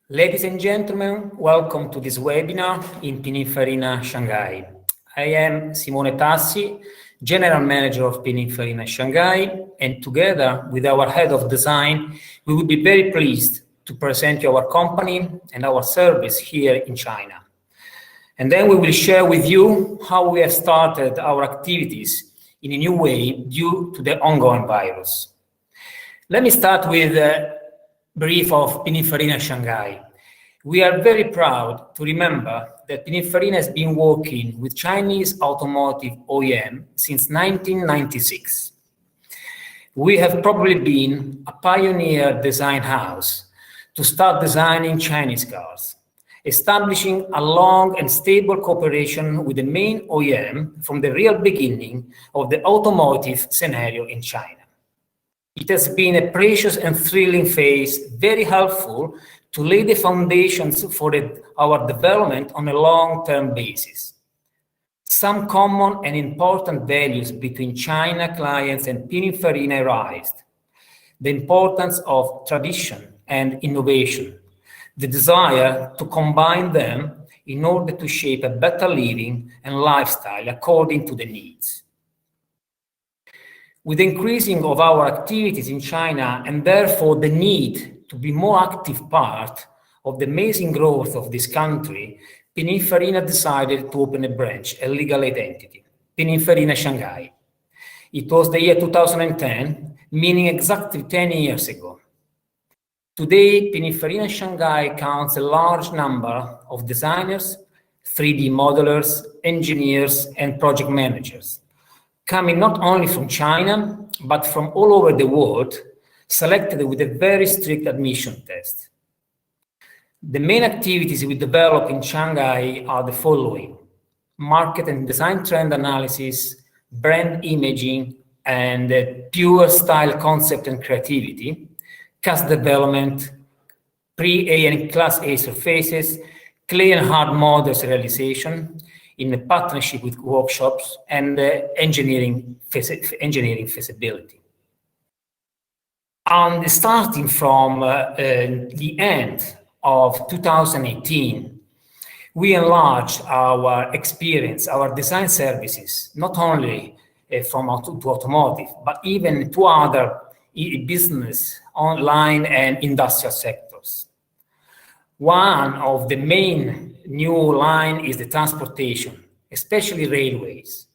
Ladies and gentlemen, welcome to this webinar in Pininfarina, Shanghai. I am Simone Tassi, General Manager of Pininfarina Shanghai, and together with our Head of Design, we will be very pleased to present you our company and our service here in China. And then we will share with you how we have started our activities in a new way due to the ongoing virus. Let me start with a brief of Pininfarina Shanghai. We are very proud to remember that Pininfarina has been working with Chinese automotive OEM since 1996. We have probably been a pioneer design house to start designing Chinese cars, establishing a long and stable cooperation with the main OEM from the real beginning of the automotive scenario in China. It has been a precious and thrilling phase, very helpful to lay the foundations for our development on a long-term basis. Some common and important values between China clients and Pininfarina arised: the importance of tradition and innovation, the desire to combine them in order to shape a better living and lifestyle according to the needs. With the increasing of our activities in China and therefore the need to be more active part of the amazing growth of this country, Pininfarina decided to open a branch, a legal identity, Pininfarina Shanghai. It was the year 2010, meaning exactly 10 years ago. Today, Pininfarina Shanghai counts a large number of designers, 3D modelers, engineers, and project managers, coming not only from China, but from all over the world, selected with a very strict admission test. The main activities we develop in Shanghai are the following: market and design trend analysis, brand imaging, and pure style concept and creativity, cast development, pre-A and Class A surfaces, clay and hard models realization in a partnership with workshops, and engineering feasibility. And starting from the end of 2018, we enlarged our experience, our design services, not only from to automotive, but even to other business, online and industrial sectors. One of the main new line is the transportation, especially railways.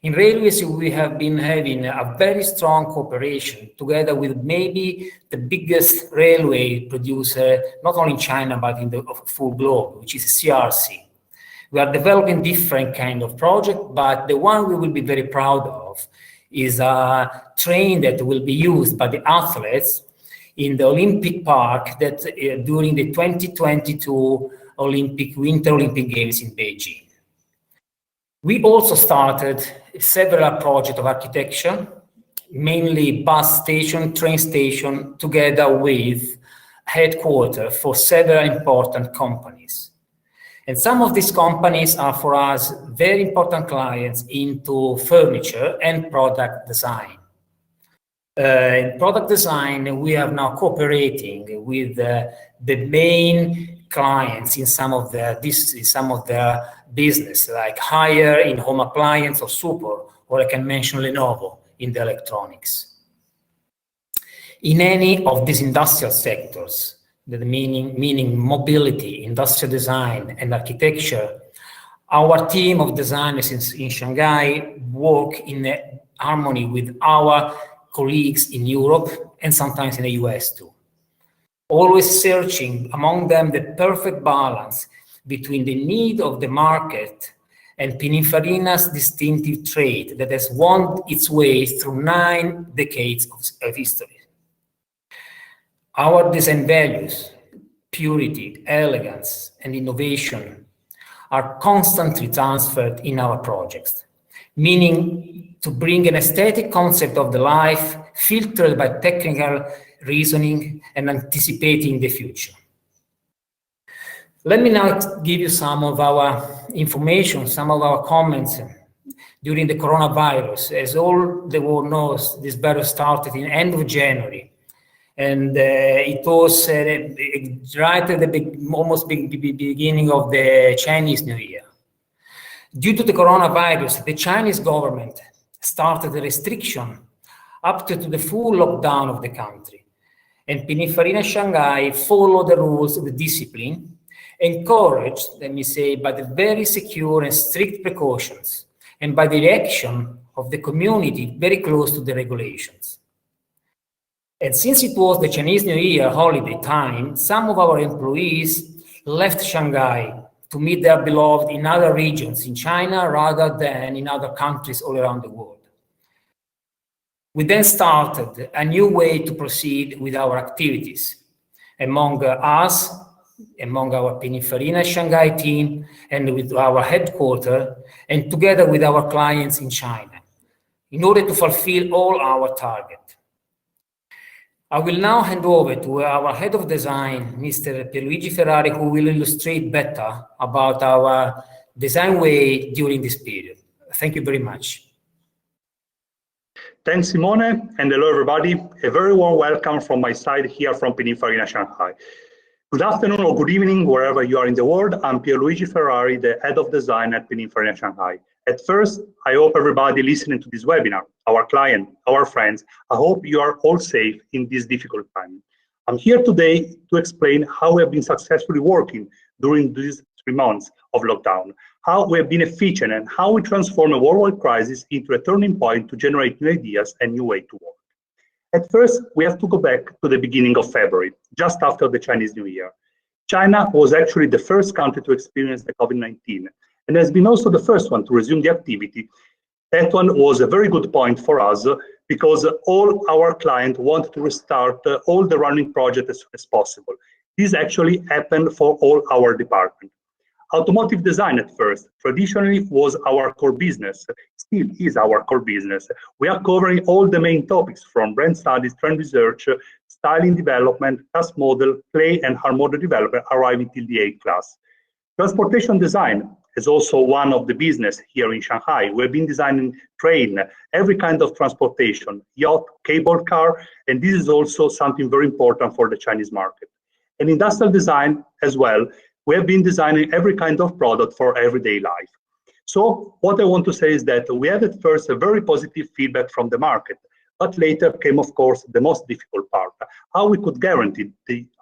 In railways, we have been having a very strong cooperation together with maybe the biggest railway producer, not only in China, but in the full globe, which is CRC. We are developing different kind of project, but the one we will be very proud of is a train that will be used by the athletes in the Olympic Park that during the 2022 Winter Olympic Games in Beijing. We also started several projects of architecture, mainly bus station, train station, together with headquarters for several important companies. And some of these companies are for us very important clients into furniture and product design. In product design, we are now cooperating with the main clients in some of their business, like Haier in home appliance or Super, or I can mention Lenovo in the electronics. In any of these industrial sectors, meaning mobility, industrial design, and architecture, our team of designers in Shanghai work in harmony with our colleagues in Europe and sometimes in the US too. Always searching among them the perfect balance between the need of the market and Pininfarina's distinctive trait that has wound its way through 9 decades of history. Our design values, purity, elegance, and innovation are constantly transferred in our projects, meaning to bring an aesthetic concept of the life filtered by technical reasoning and anticipating the future. Let me now give you some of our information, some of our comments during the coronavirus. As all the world knows, this virus started in the end of January And it was right at the beginning of the Chinese New Year. Due to the coronavirus, the Chinese government started a restriction up to the full lockdown of the country. And Pininfarina Shanghai followed the rules with discipline, encouraged, let me say, by the very secure and strict precautions, and by the reaction of the community very close to the regulations. And since it was the Chinese New Year holiday time, some of our employees left Shanghai to meet their beloved in other regions in China rather than in other countries all around the world. We then started a new way to proceed with our activities. Among us, among our Pininfarina Shanghai team, and with our headquarters, and together with our clients in China, in order to fulfill all our targets. I will now hand over to our head of design, Mr. Pierluigi Ferrari, who will illustrate better about our design way during this period. Thank you very much. Thanks, Simone, and hello, everybody. A very warm welcome from my side here from Pininfarina Shanghai. Good afternoon or good evening, wherever you are in the world. I'm Pierluigi Ferrari, the head of design at Pininfarina Shanghai. At first, I hope everybody listening to this webinar, our client, our friends, I hope you are all safe in this difficult time. I'm here today to explain how we have been successfully working during these 3 months of lockdown, how we have been efficient, and how we transform a worldwide crisis into a turning point to generate new ideas and new ways to work. At first, we have to go back to the beginning of February, just after the Chinese New Year. China was actually the first country to experience the COVID-19, and has been also the first one to resume the activity. That one was a very good point for us because all our clients want to restart all the running projects as soon as possible. This actually happened for all our departments. Automotive design at first traditionally was our core business, still is our core business. We are covering all the main topics from brand studies, trend research, styling development, cast model, clay and hard model development, arriving till the 8th class. Transportation design is also one of the business here in Shanghai. We've been designing train, every kind of transportation, yacht, cable car, and this is also something very important for the Chinese market. And industrial design as well, we have been designing every kind of product for everyday life. So what I want to say is that we had at first a very positive feedback from the market, but later came, of course, the most difficult part, how we could guarantee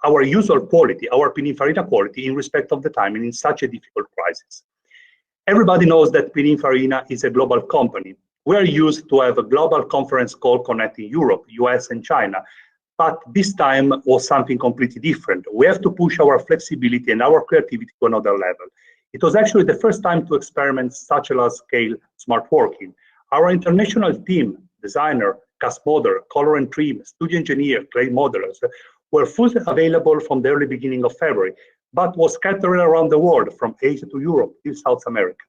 our usual quality, our Pininfarina quality in respect of the timing in such a difficult crisis. Everybody knows that Pininfarina is a global company. We are used to have a global conference call connecting Europe, US, and China. But this time was something completely different. We have to push our flexibility and our creativity to another level. It was actually the first time to experiment such a large-scale smart working. Our international team, designer, cast model, color and trim, studio engineer, clay modelers, were fully available from the early beginning of February, but was scattered around the world from Asia to Europe to South America.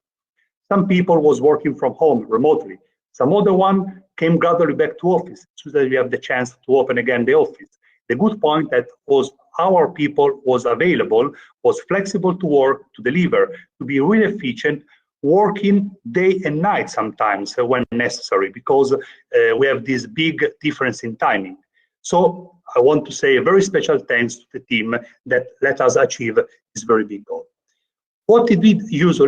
Some people was working from home remotely. Some other one came gradually back to office so that we have the chance to open again the office. The good point that was our people was available, was flexible to work, to deliver, to be really efficient, working day and night sometimes when necessary, because we have this big difference in timing. So I want to say a very special thanks to the team that let us achieve this very big goal. What did we use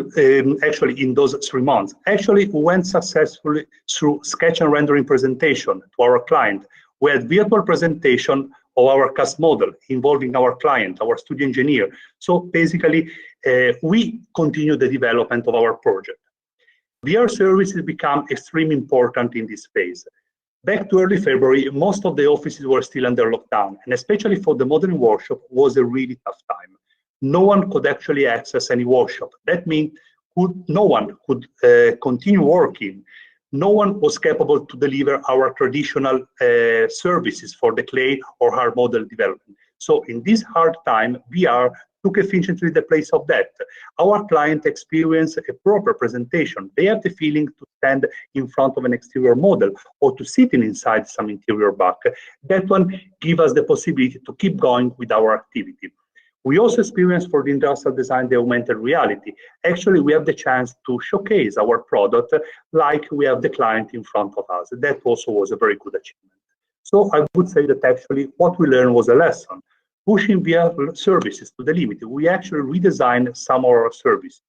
actually in those 3 months? Actually, we went successfully through sketch and rendering presentation to our client. We had virtual presentation of our cast model involving our client, our studio engineer. So basically, we continue the development of our project. VR services become extremely important in this phase. Back to early February, most of the offices were still under lockdown, and especially for the modeling workshop was a really tough time. No one could actually access any workshop. That means no one could continue working. No one was capable to deliver our traditional services for the clay or hard model development. So in this hard time, VR took efficiently the place of that. Our client experienced a proper presentation. They have the feeling to stand in front of an exterior model or to sit inside some interior back. That one gives us the possibility to keep going with our activity. We also experienced for the industrial design the augmented reality. Actually, we have the chance to showcase our product like we have the client in front of us. That also was a very good achievement. So I would say that actually what we learned was a lesson. Pushing via services to the limit, we actually redesigned some of our services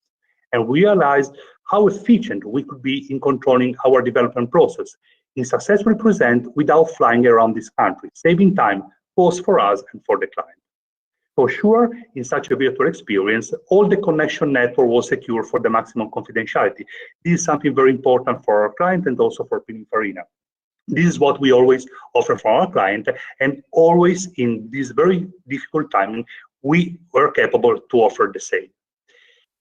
and we realized how efficient we could be in controlling our development process in successfully present without flying around this country, saving time both for us and for the client. For sure, in such a virtual experience, all the connection network was secure for the maximum confidentiality. This is something very important for our client and also for Pininfarina. This is what we always offer for our client, and always in this very difficult time, we were capable to offer the same.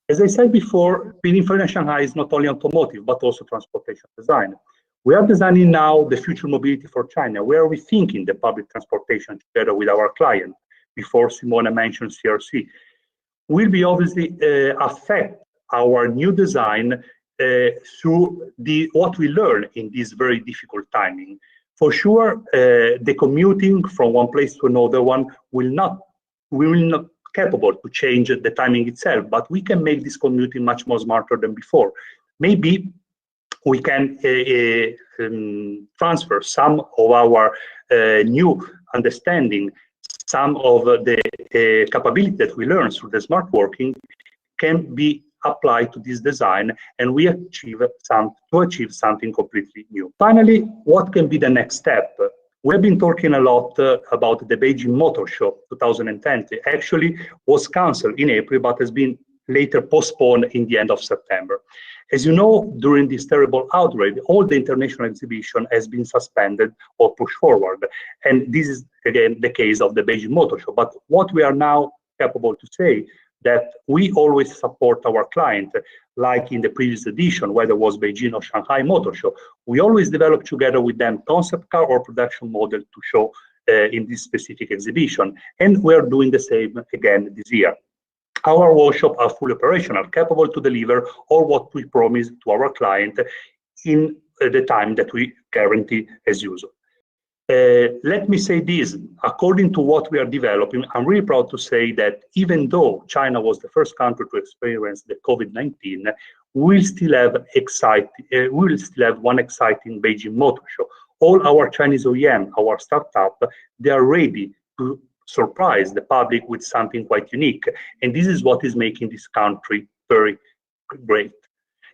As I said before, Pininfarina Shanghai is not only automotive, but also transportation design. We are designing now the future mobility for China. We are rethinking the public transportation together with our client. Before Simona mentioned CRC, will be obviously affect our new design through what we learn in this very difficult timing. For sure, the commuting from one place to another one will not capable to change the timing itself, but we can make this commuting much more smarter than before. Maybe we can transfer some of our new understanding, some of the capability that we learn through the smart working can be applied to this design, and we achieve something completely new. Finally, what can be the next step? We've been talking a lot about the Beijing Motor Show 2020. Actually was cancelled in April, but has been later postponed in the end of September. As you know, during this terrible outbreak, all the international exhibition has been suspended or pushed forward. And this is, again, the case of the Beijing Motor Show. But what we are now capable to say that we always support our client, like in the previous edition, whether it was Beijing or Shanghai Motor Show, we always develop together with them concept car or production model to show in this specific exhibition. And we're doing the same again this year. Our workshops are fully operational, capable to deliver all what we promise to our client in the time that we guarantee as usual. Let me say this, according to what we are developing, I'm really proud to say that even though China was the first country to experience the COVID-19, we'll still have one exciting Beijing Motor Show. All our Chinese OEM, our startup, they are ready to surprise the public with something quite unique. And this is what is making this country very great.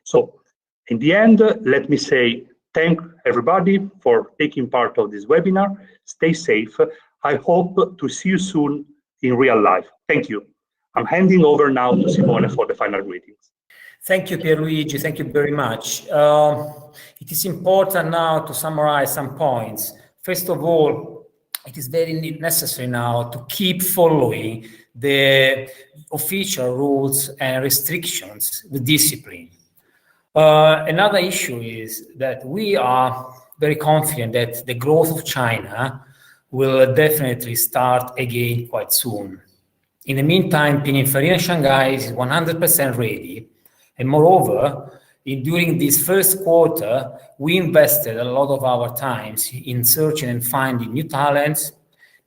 So in the end, let me say thank everybody for taking part of this webinar. Stay safe. I hope to see you soon in real life. Thank you. I'm handing over now to Simone for the final greetings. Thank you, Pierluigi. Thank you very much. It is important now to summarize some points. First of all, it is very necessary now to keep following the official rules and restrictions with discipline. Another issue is that we are very confident that the growth of China will definitely start again quite soon. In the meantime, Pininfarina Shanghai is 100% ready. And moreover, during this first quarter, we invested a lot of our times in searching and finding new talents,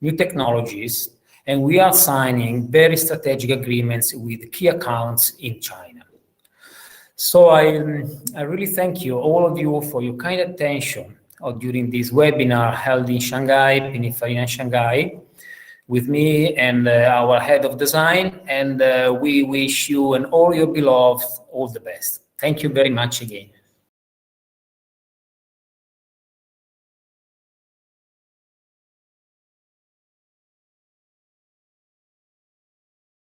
new technologies, and we are signing very strategic agreements with key accounts in China. So I really thank you, all of you, for your kind attention during this webinar held in Shanghai, Pininfarina Shanghai, with me and our head of design, and we wish you and all your beloved all the best. Thank you very much again.